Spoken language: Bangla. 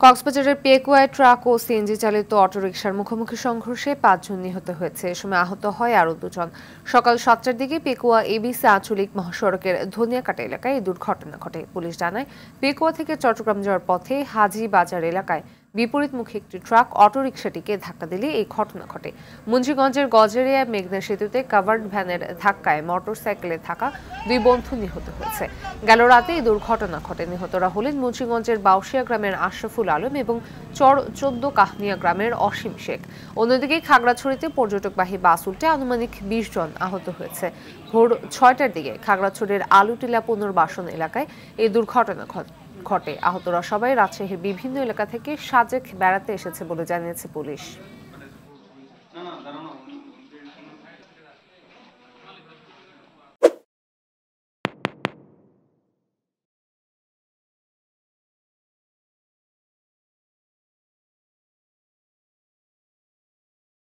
কক্সবাজারের পেকুয়ায় ট্রাক ও সিএনজি চালিত অটোরিকশার মুখোমুখি সংঘর্ষে ৫ জন নিহত হয়েছে। এ সময় আহত হয় আরও ২ জন। সকাল ৭টার দিকে পেকুয়া এবিসি আঞ্চলিক মহাসড়কের ধনিয়াকাটা এলাকায় এই দুর্ঘটনা ঘটে। পুলিশ জানায়, পেকুয়া থেকে চট্টগ্রাম যাওয়ার পথে হাজী বাজার এলাকায় বিপরীতমুখী একটি ট্রাক অটোরিকশাটিকে ধাক্কা দিলে এই ঘটনা ঘটে। মুন্সিগঞ্জের গজেরিয়া মেঘনা সেতুতে কাভার্ড ভ্যানের ধাক্কায় মোটরসাইকেলে থাকা ২ বন্ধু নিহত হয়েছে। গেল রাতে এই দুর্ঘটনা ঘটে। নিহতরা হলেন মুন্সিগঞ্জের বাউশিয়া গ্রামের আশরাফুল আলম এবং চর ১৪ কাহনিয়া গ্রামের অসীম শেখ। অন্যদিকে খাগড়াছড়িতে পর্যটকবাহী বাস উল্টে আনুমানিক ২০ জন আহত হয়েছে। ভোর ৬টার দিকে খাগড়াছড়ির আলুটিলা পুনর্বাসন এলাকায় এই দুর্ঘটনা ঘটে। আহতরা সবাই রাজশাহীর বিভিন্ন এলাকা থেকে সাজেক বেড়াতে এসেছে বলে জানিয়েছে পুলিশ।